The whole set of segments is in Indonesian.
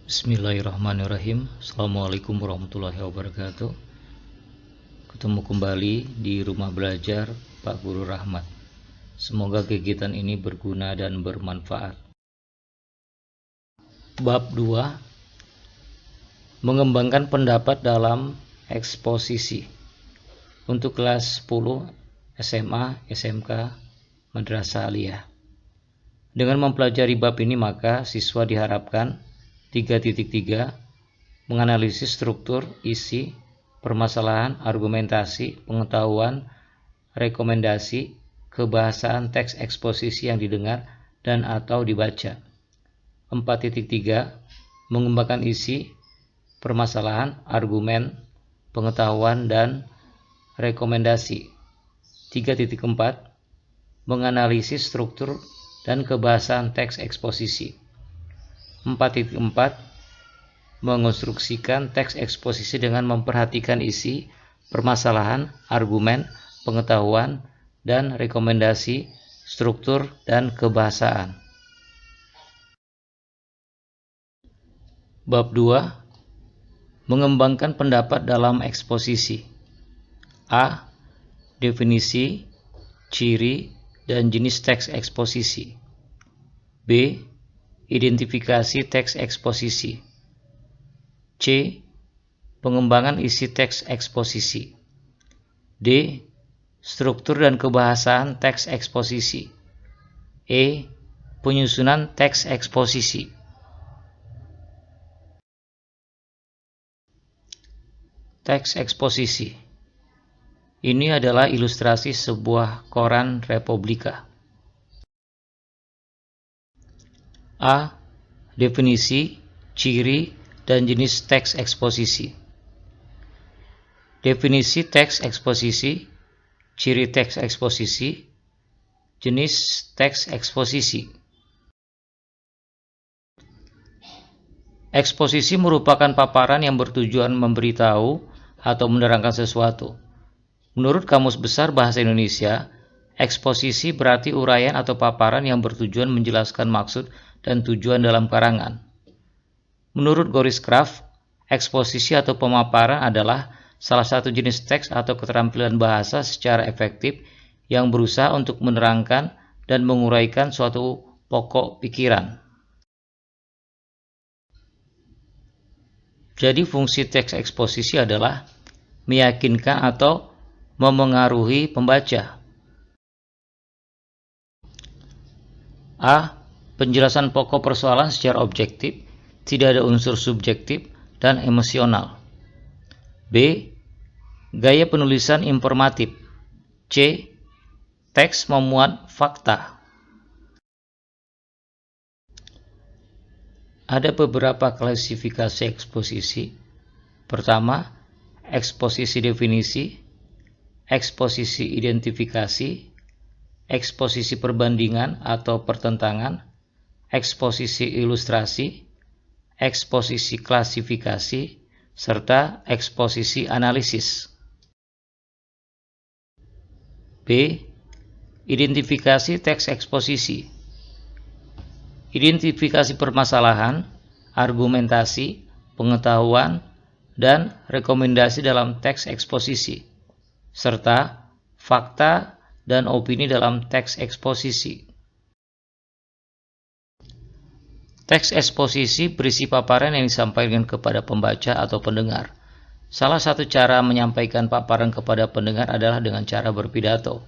Bismillahirrahmanirrahim. Assalamualaikum warahmatullahi wabarakatuh. Ketemu kembali di rumah belajar Pak Guru Rahmat. Semoga kegiatan ini berguna dan bermanfaat. Bab 2. Mengembangkan pendapat dalam eksposisi. Untuk kelas 10 SMA, SMK, Madrasah Aliyah. Dengan mempelajari bab ini maka siswa diharapkan 3.3 menganalisis struktur, isi, permasalahan, argumentasi, pengetahuan, rekomendasi, kebahasaan teks eksposisi yang didengar dan atau dibaca. 4.3 mengembangkan isi, permasalahan, argumen, pengetahuan dan rekomendasi. 3.4 menganalisis struktur dan kebahasaan teks eksposisi. 4.4 mengonstruksikan teks eksposisi dengan memperhatikan isi, permasalahan, argumen, pengetahuan, dan rekomendasi, struktur, dan kebahasaan. Bab 2. Mengembangkan pendapat dalam eksposisi. A. Definisi, ciri, dan jenis teks eksposisi. B. Identifikasi teks eksposisi. C. Pengembangan isi teks eksposisi. D. Struktur dan kebahasaan teks eksposisi. E. Penyusunan teks eksposisi. Teks eksposisi. Ini adalah ilustrasi sebuah koran Republika. A. Definisi, ciri, dan jenis teks eksposisi. Definisi teks eksposisi, ciri teks eksposisi, jenis teks eksposisi. Eksposisi merupakan paparan yang bertujuan memberitahu atau menerangkan sesuatu. Menurut Kamus Besar Bahasa Indonesia, eksposisi berarti uraian atau paparan yang bertujuan menjelaskan maksud dan tujuan dalam karangan. Menurut Goris Kraft, eksposisi atau pemaparan adalah salah satu jenis teks atau keterampilan bahasa secara efektif yang berusaha untuk menerangkan dan menguraikan suatu pokok pikiran. Jadi fungsi teks eksposisi adalah meyakinkan atau memengaruhi pembaca. A. Penjelasan pokok persoalan secara objektif, tidak ada unsur subjektif dan emosional. B. Gaya penulisan informatif. C. Teks memuat fakta. Ada beberapa klasifikasi eksposisi. Pertama, eksposisi definisi, eksposisi identifikasi, eksposisi perbandingan atau pertentangan, eksposisi ilustrasi, eksposisi klasifikasi, serta eksposisi analisis. B. Identifikasi teks eksposisi. Identifikasi permasalahan, argumentasi, pengetahuan, dan rekomendasi dalam teks eksposisi, serta fakta dan opini dalam teks eksposisi. Teks eksposisi berisi paparan yang disampaikan kepada pembaca atau pendengar. Salah satu cara menyampaikan paparan kepada pendengar adalah dengan cara berpidato.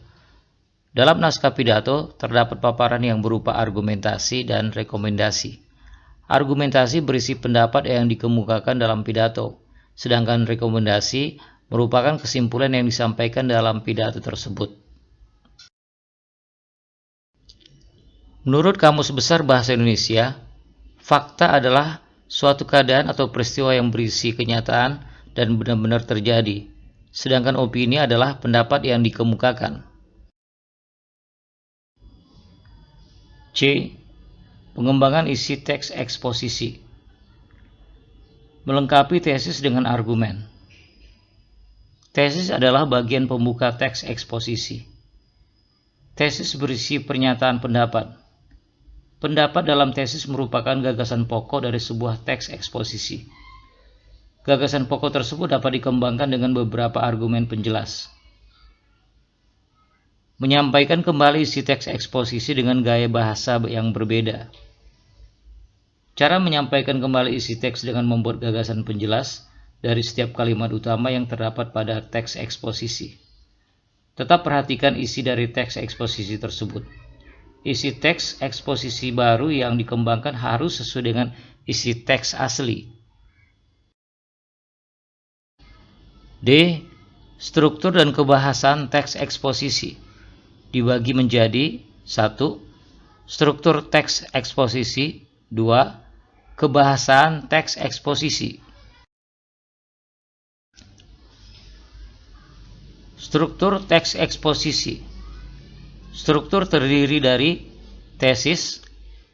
Dalam naskah pidato, terdapat paparan yang berupa argumentasi dan rekomendasi. Argumentasi berisi pendapat yang dikemukakan dalam pidato, sedangkan rekomendasi merupakan kesimpulan yang disampaikan dalam pidato tersebut. Menurut Kamus Besar Bahasa Indonesia, fakta adalah suatu keadaan atau peristiwa yang berisi kenyataan dan benar-benar terjadi, sedangkan opini adalah pendapat yang dikemukakan. C. Pengembangan isi teks eksposisi. Melengkapi tesis dengan argumen. Tesis adalah bagian pembuka teks eksposisi. Tesis berisi pernyataan pendapat. Pendapat dalam tesis merupakan gagasan pokok dari sebuah teks eksposisi. Gagasan pokok tersebut dapat dikembangkan dengan beberapa argumen penjelas. Menyampaikan kembali isi teks eksposisi dengan gaya bahasa yang berbeda. Cara menyampaikan kembali isi teks dengan membuat gagasan penjelas dari setiap kalimat utama yang terdapat pada teks eksposisi. Tetap perhatikan isi dari teks eksposisi tersebut. Isi teks eksposisi baru yang dikembangkan harus sesuai dengan isi teks asli. D. Struktur dan kebahasan teks eksposisi dibagi menjadi 1. Struktur teks eksposisi. 2. Kebahasan teks eksposisi. Struktur teks eksposisi. Struktur terdiri dari tesis,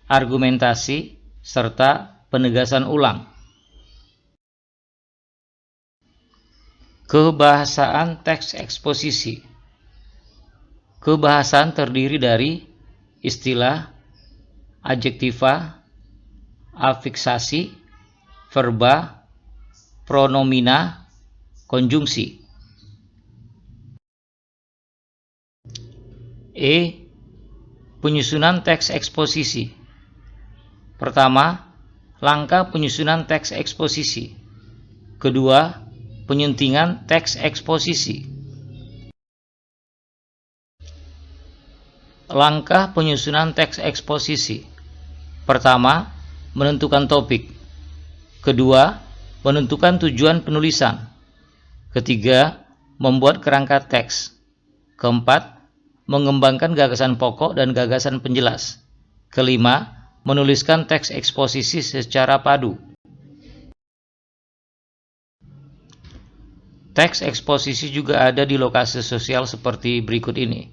argumentasi, serta penegasan ulang. Kebahasaan teks eksposisi. Kebahasaan terdiri dari istilah, adjektiva, afiksasi, verba, pronomina, konjungsi. E. Penyusunan teks eksposisi. Pertama, langkah penyusunan teks eksposisi. Kedua, penyuntingan teks eksposisi. Langkah penyusunan teks eksposisi. Pertama, menentukan topik. Kedua, menentukan tujuan penulisan. Ketiga, membuat kerangka teks. Keempat, mengembangkan gagasan pokok dan gagasan penjelas. Kelima, menuliskan teks eksposisi secara padu. Teks eksposisi juga ada di lokasi sosial seperti berikut ini.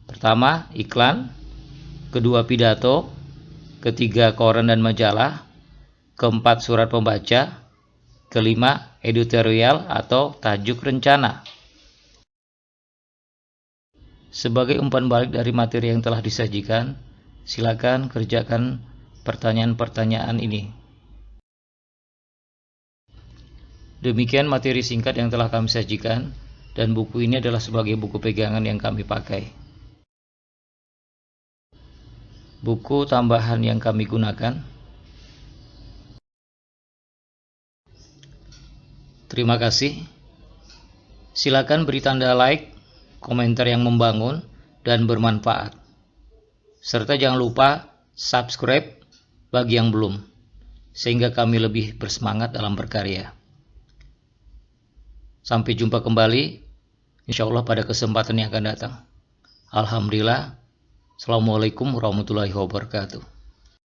Pertama, iklan. Kedua, pidato. Ketiga, koran dan majalah. Keempat, surat pembaca. Kelima, editorial atau tajuk rencana. Sebagai umpan balik dari materi yang telah disajikan, silakan kerjakan pertanyaan-pertanyaan ini. Demikian materi singkat yang telah kami sajikan, dan buku ini adalah sebagai buku pegangan yang kami pakai. Buku tambahan yang kami gunakan. Terima kasih. Silakan beri tanda like, komentar yang membangun dan bermanfaat. Serta jangan lupa subscribe bagi yang belum, sehingga kami lebih bersemangat dalam berkarya. Sampai jumpa kembali, insya Allah pada kesempatan yang akan datang. Alhamdulillah. Assalamualaikum warahmatullahi wabarakatuh.